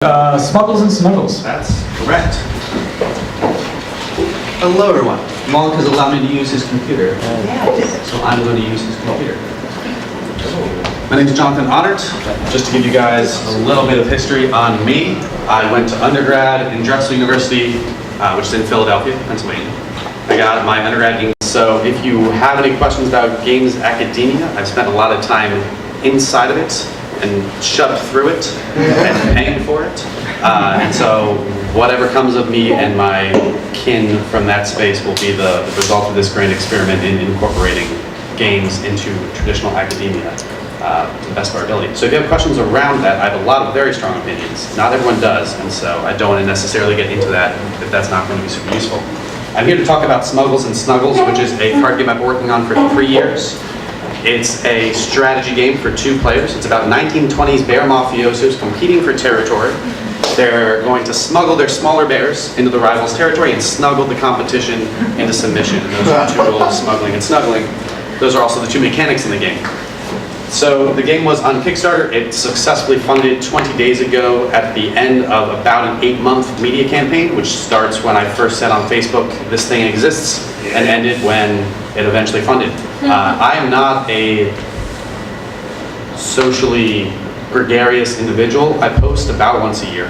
Smuggles and Snuggles. That's correct. Hello everyone. Monk has allowed me to use his computer. So I'm going to use his computer. My name is Jonathan Ottert. Just to give you guys a little bit of history on me, I went to undergrad in Drexel University, which is in Philadelphia, Pennsylvania. I got my undergrad in. So if you have any questions about games academia, I've spent a lot of time inside of it and shoved through it and paying for it. And so whatever comes of me and my kin from that space will be the result of this grand experiment in incorporating games into traditional academia to the best of our ability. So if you have questions around that, I have a lot of very strong opinions. Not everyone does, and so I don't want to necessarily get into that if that's not going to be super useful. I'm here to talk about Smuggles and Snuggles, which is a card game I've been working on for 3 years. It's a strategy game for 2 players. It's about 1920s bear mafiosos competing for territory. They're going to smuggle their smaller bears into the rival's territory and snuggle the competition into submission. And those are the 2 rules, smuggling and snuggling. Those are also the 2 mechanics in the game. So the game was on Kickstarter. It successfully funded 20 days ago at the end of about an 8-month media campaign, which starts when I first said on Facebook, this thing exists, and ended when it eventually funded. I am not a socially gregarious individual. I post about once a year.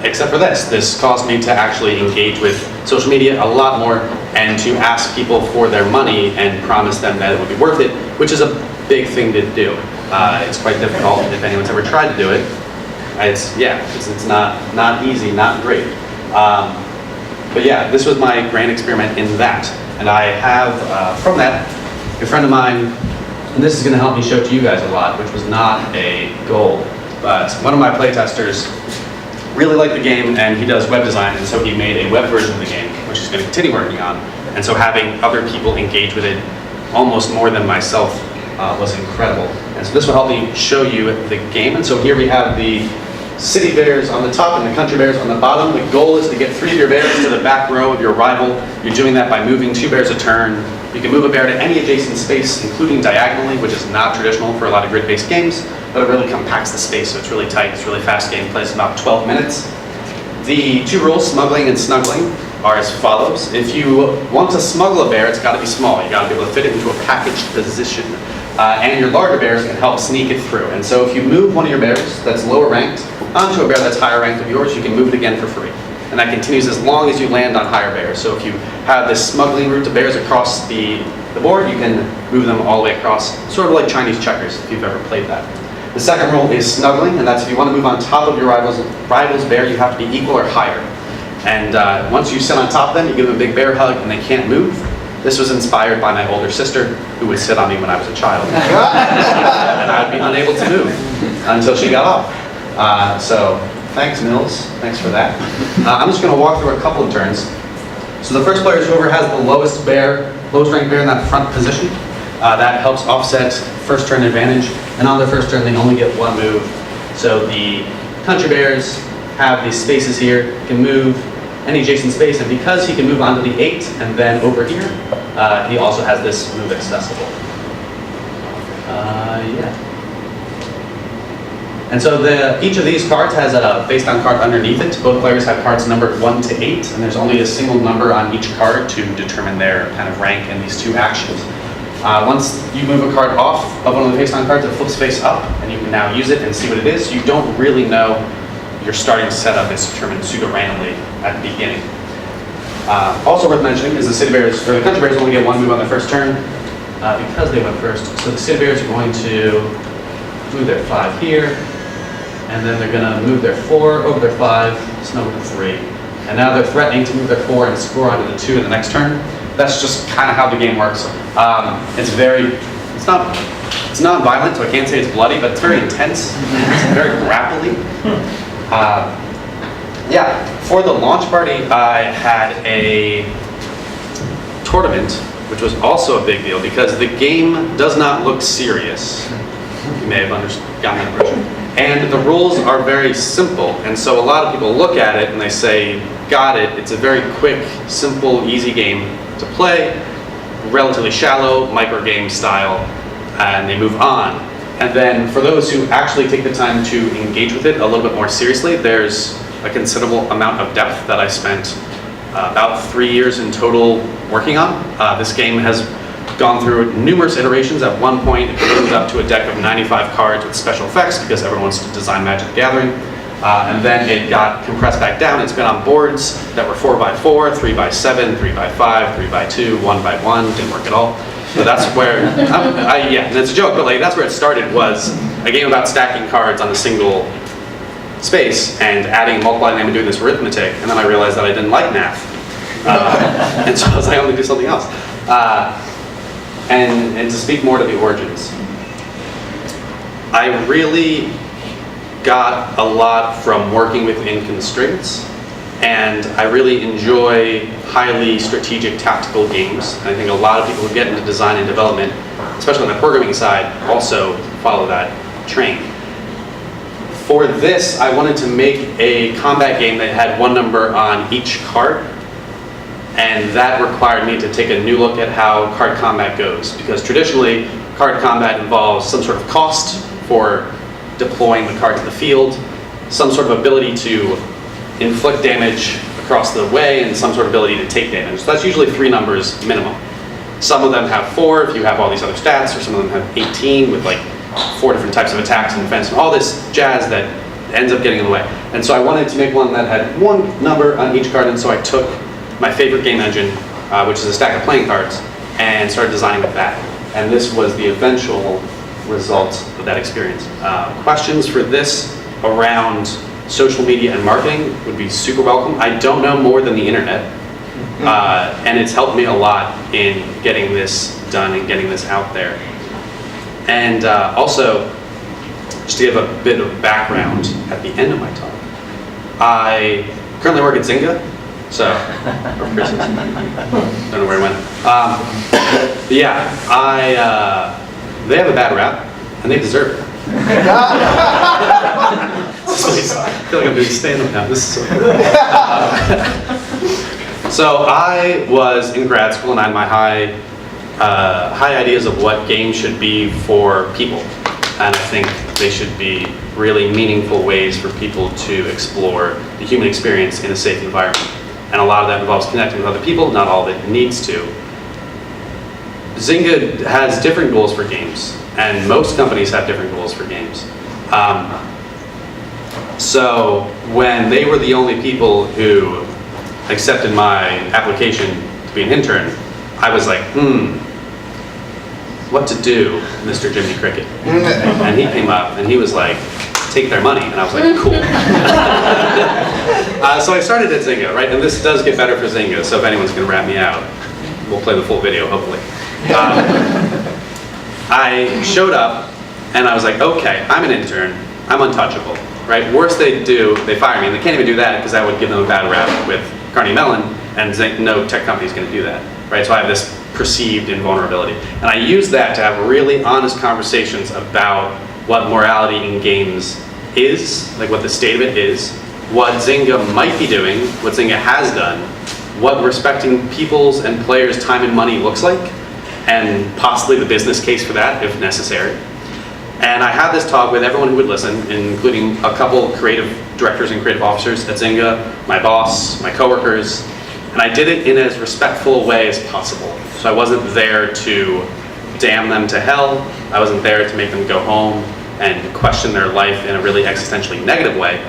Except for this. This caused me to actually engage with social media a lot more and to ask people for their money and promise them that it would be worth it, which is a big thing to do. It's quite difficult if anyone's ever tried to do it. It's not easy, not great. But yeah, this was my grand experiment in that. And I have, from that, a friend of mine, and this is going to help me show to you guys a lot, which was not a goal, but one of my playtesters really liked the game, and he does web design, and so he made a web version of the game, which he's going to continue working on. And so having other people engage with it almost more than myself was incredible. And so this will help me show you the game. And so here we have the city bears on the top and the country bears on the bottom. The goal is to get 3 of your bears to the back row of your rival. You're doing that by moving 2 bears a turn. You can move a bear to any adjacent space, including diagonally, which is not traditional for a lot of grid-based games, but it really compacts the space, so it's really tight. It's really fast game, plays in about 12 minutes. The 2 rules, smuggling and snuggling, are as follows. If you want to smuggle a bear, it's got to be small. You got to be able to fit it into a packaged position. And your larger bears can help sneak it through. And so if you move one of your bears that's lower ranked onto a bear that's higher ranked of yours, you can move it again for free. And that continues as long as you land on higher bears. So if you have this smuggling route of bears across the board, you can move them all the way across, sort of like Chinese checkers, if you've ever played that. The second rule is snuggling, and that's if you want to move on top of your rival's bear, you have to be equal or higher. And once you sit on top of them, you give them a big bear hug, and they can't move. This was inspired by my older sister, who would sit on me when I was a child. And I would be unable to move until she got off. So thanks, Mills. Thanks for that. I'm just going to walk through a couple of turns. So the first player is whoever has the lowest ranked bear in that front position. That helps offset first turn advantage. And on their first turn, they only get 1 move. So the country bears have these spaces here, can move any adjacent space, and because he can move onto the 8 and then over here, he also has this move accessible. And so each of these cards has a face-down card underneath it. Both players have cards numbered 1 to 8, and there's only a single number on each card to determine their kind of rank in these 2 actions. Once you move a card off of one of the face-down cards, it flips face up, and you can now use it and see what it is. You don't really know your starting setup is determined pseudo-randomly at the beginning. Also worth mentioning is the city bears, or the country bears only get 1 move on their first turn because they went first. So the city bears are going to move their 5 here, and then they're going to move their 4 over their 5, snuggle to 3. And now they're threatening to move their 4 and score onto the 2 in the next turn. That's just kind of how the game works. It's not violent, so I can't say it's bloody, but it's very intense. It's very grapply. For the launch party, I had a tournament, which was also a big deal because the game does not look serious. You may have gotten that impression. And the rules are very simple, and so a lot of people look at it and they say, got it, it's a very quick, simple, easy game to play, relatively shallow, micro game style, and they move on. And then for those who actually take the time to engage with it a little bit more seriously, there's a considerable amount of depth that I spent about 3 years in total working on. This game has gone through numerous iterations. At one point, it moved up to a deck of 95 cards with special effects because everyone wants to design Magic the Gathering. And then it got compressed back down. It's been on boards that were 4x4, 3x7, 3x5, 3x2, 1x1, didn't work at all. So that's where, yeah, and it's a joke, but like that's where it started, was a game about stacking cards on a single space and adding, multiplying them and doing this arithmetic, and then I realized that I didn't like math. And so I was like, I'm gonna do something else. And to speak more to the origins, I really got a lot from working within constraints, and I really enjoy highly strategic tactical games. And I think a lot of people who get into design and development, especially on the programming side, also follow that train. For this, I wanted to make a combat game that had one number on each card, and that required me to take a new look at how card combat goes, because traditionally, card combat involves some sort of cost for deploying the card to the field, some sort of ability to inflict damage across the way, and some sort of ability to take damage. So that's usually 3 numbers minimum. Some of them have 4 if you have all these other stats, or some of them have 18 with like 4 different types of attacks and defense, and all this jazz that ends up getting in the way. And so I wanted to make one that had 1 number on each card, and so I took my favorite game engine, which is a stack of playing cards, and started designing with that. And this was the eventual result of that experience. Questions for this around social media and marketing would be super welcome. I don't know more than the internet, and it's helped me a lot in getting this done and getting this out there. And also, just to give a bit of background at the end of my talk, I currently work at Zynga, so, or Christmas, don't know where it went. But yeah, they have a bad rap, and they deserve it. I feel like I'm doing stand-up now. This is so cool. So I was in grad school, and I had my high ideas of what games should be for people. And I think they should be really meaningful ways for people to explore the human experience in a safe environment. And a lot of that involves connecting with other people, not all of it needs to. Zynga has different goals for games, and most companies have different goals for games. So when they were the only people who accepted my application to be an intern, I was like, what to do, Mr. Jimmy Cricket? And he came up and he was like, take their money. And I was like, cool. So I started at Zynga, right? And this does get better for Zynga, so if anyone's gonna rat me out, we'll play the full video, hopefully. I showed up and I was like, okay, I'm an intern, I'm untouchable, right? Worst they do, they fire me, and they can't even do that because that would give them a bad rap with Carnegie Mellon, and no tech company's gonna do that, right? So I have this perceived invulnerability. And I use that to have really honest conversations about what morality in games is, like what the state of it is, what Zynga might be doing, what Zynga has done, what respecting people's and players' time and money looks like, and possibly the business case for that if necessary. And I had this talk with everyone who would listen, including a couple creative directors and creative officers at Zynga, my boss, my coworkers, and I did it in as respectful a way as possible. So I wasn't there to damn them to hell. I wasn't there to make them go home and question their life in a really existentially negative way.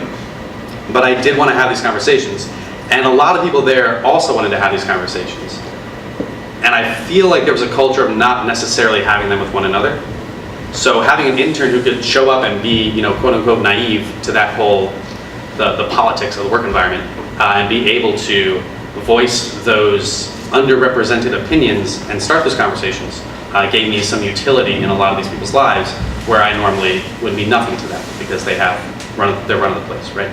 But I did want to have these conversations. And a lot of people there also wanted to have these conversations. And I feel like there was a culture of not necessarily having them with one another. So having an intern who could show up and be, quote unquote, naive to that whole, the politics of the work environment, and be able to voice those underrepresented opinions and start those conversations, gave me some utility in a lot of these people's lives where I normally would be nothing to them because they're run of the place, right?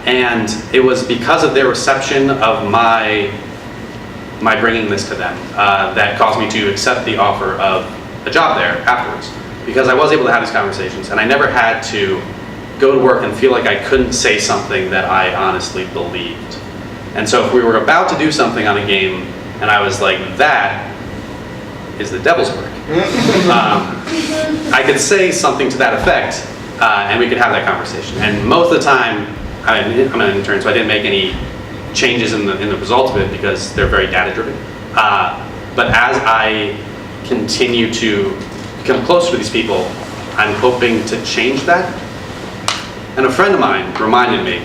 And it was because of their reception of my bringing this to them that caused me to accept the offer of a job there afterwards, because I was able to have these conversations and I never had to go to work and feel like I couldn't say something that I honestly believed. And so if we were about to do something on a game and I was like, that is the devil's work, I I could say something to that effect, and we could have that conversation. And most of the time, I'm an intern, so I didn't make any changes in the result of it because they're very data driven. But as I continue to become closer to these people, I'm hoping to change that. And a friend of mine reminded me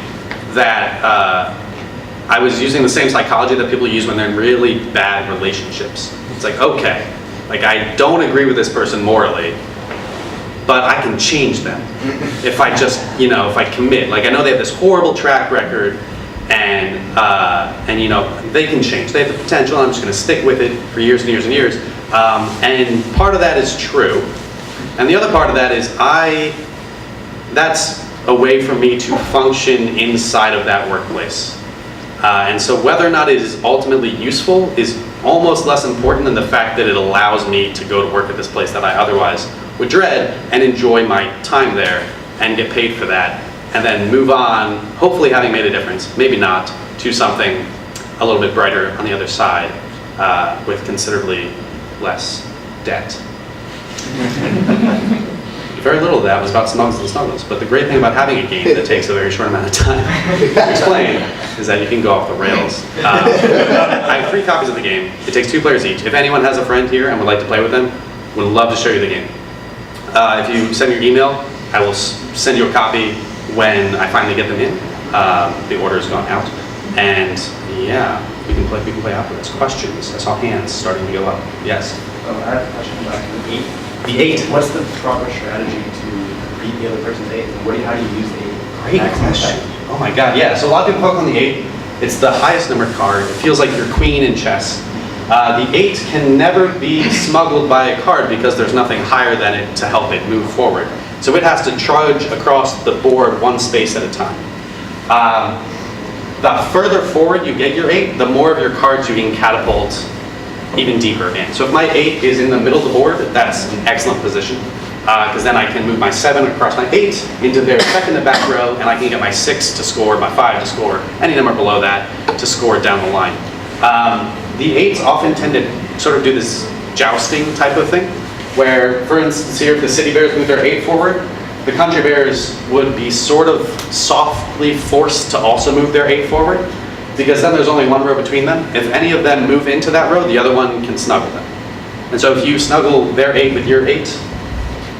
that I was using the same psychology that people use when they're in really bad relationships. It's like, okay, like I don't agree with this person morally, but I can change them if I just, if I commit. Like I know they have this horrible track record, and they can change. They have the potential. I'm just going to stick with it for years and years and years. And part of that is true, and the other part of that is that's a way for me to function inside of that workplace. And so whether or not it is ultimately useful is almost less important than the fact that it allows me to go to work at this place that I otherwise would dread and enjoy my time there and get paid for that, and then move on, hopefully having made a difference, maybe not, to something a little bit brighter on the other side with considerably less debt. Very little of that was about Smuggles and Snuggles, but the great thing about having a game that takes a very short amount of time to explain is that you can go off the rails. I have 3 copies of the game. It takes 2 players each. If anyone has a friend here and would like to play with them, would love to show you the game. If you send your email, I will send you a copy when I finally get them in. The order has gone out, and yeah, we can play after this. Questions? I saw hands starting to go up. Yes. I have a question about the 8. The 8. What's the proper strategy to beat the other person's 8? And how do you use the 8? Great question. Oh my God, yeah. So a lot of people focus on the 8. It's the highest numbered card. It feels like your queen in chess. The 8 can never be smuggled by a card because there's nothing higher than it to help it move forward. So it has to trudge across the board one space at a time. The further forward you get your 8, the more of your cards you can catapult even deeper in. So if my 8 is in the middle of the board, that's an excellent position, because then I can move my 7 across my 8 into their second and back row, and I can get my 6 to score, my 5 to score, any number below that to score down the line. The 8s often tend to sort of do this jousting type of thing, where, for instance, here if the City Bears move their 8 forward, the Country Bears would be sort of softly forced to also move their 8 forward, because then there's only one row between them. If any of them move into that row, the other one can snuggle them. And so if you snuggle their 8 with your 8,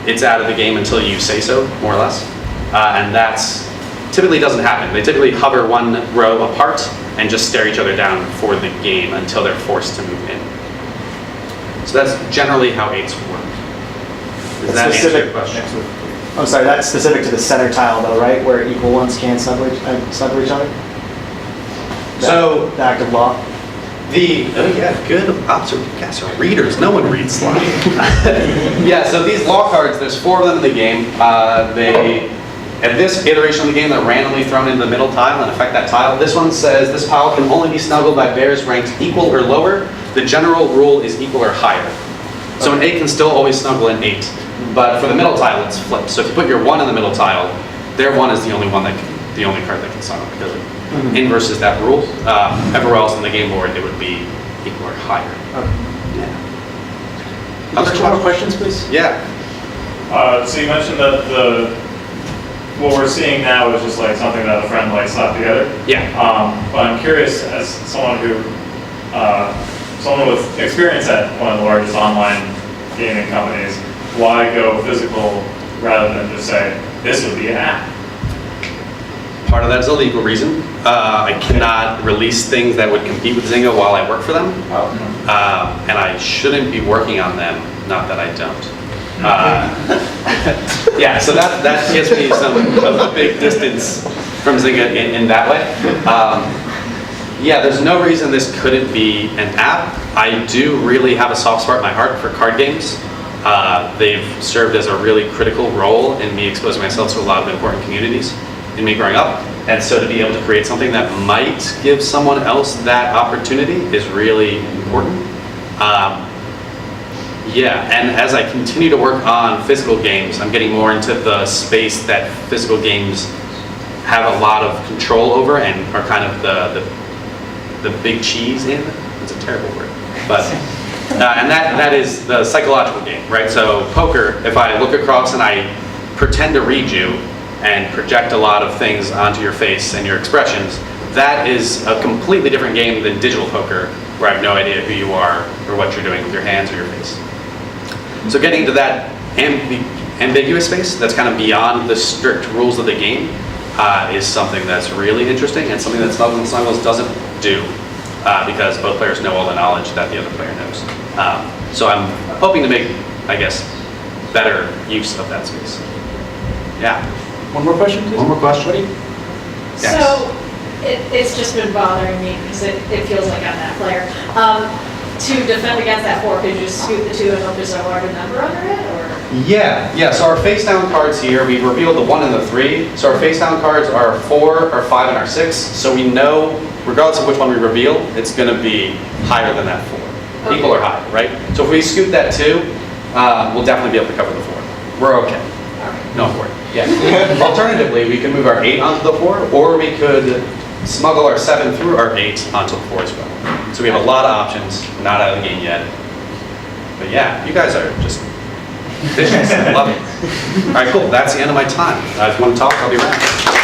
it's out of the game until you say so, more or less. And that's typically doesn't happen. They typically hover one row apart and just stare each other down for the game until they're forced to move in. So that's generally how 8s work. Does that answer your question? I'm sorry, that's specific to the center tile though, right? Where equal ones can't snuggle each other? So the active law? Good observation. Guys are readers. No one reads slide. Yeah, so these law cards, there's 4 of them in the game. At this iteration of the game, they're randomly thrown into the middle tile and affect that tile. This one says this pile can only be snuggled by bears ranked equal or lower. The general rule is equal or higher. So an 8 can still always snuggle an 8, but for the middle tile, it's flipped. So if you put your 1 in the middle tile, their 1 is the only card that can snuggle because it inverses that rule. Everywhere else on the game board, it would be equal or higher. Okay. Yeah. Other 2 more questions, please? Yeah. So you mentioned that what we're seeing now is just like something that a friend like slapped together. Yeah. But I'm curious, as someone with experience at one of the largest online gaming companies, why go physical rather than just say this would be an app? Part of that is a legal reason. I cannot release things that would compete with Zynga while I work for them. And I shouldn't be working on them, not that I don't. Yeah, so that gives me a big distance from Zynga in that way. Yeah, there's no reason this couldn't be an app. I do really have a soft spot in my heart for card games. They've served as a really critical role in me exposing myself to a lot of important communities in me growing up. And so to be able to create something that might give someone else that opportunity is really important. Yeah, and as I continue to work on physical games, I'm getting more into the space that physical games have a lot of control over and are kind of the big cheese in. It's a terrible word, but And that is the psychological game, right? So poker, if I look across and I pretend to read you and project a lot of things onto your face and your expressions, that is a completely different game than digital poker, where I have no idea who you are or what you're doing with your hands or your face. So getting into that ambiguous space that's kind of beyond the strict rules of the game is something that's really interesting and something that Snuggles doesn't do because both players know all the knowledge that the other player knows. So I'm hoping to make, I guess, better use of that space. Yeah. One more question, please. One more question. Buddy? Yes. So it's just been bothering me because it feels like I'm that player. To defend against that 4, could you just scoot the 2 and hope there's a larger number under it, or? Yeah. So our face down cards here, we revealed the 1 and the 3. So our face down cards are 4, our 5, and our 6. So we know, regardless of which one we reveal, it's going to be higher than that 4. Okay. Equal or higher, right? So if we scoot that 2, we'll definitely be able to cover the 4. We're okay. All right. No 4. Yeah. Alternatively, we can move our 8 onto the 4, or we could smuggle our 7 through our 8 onto the 4 as well. So we have a lot of options. We're not out of the game yet. But yeah, you guys are just vicious. I love it. All right, cool. That's the end of my time. If you want to talk, I'll be around.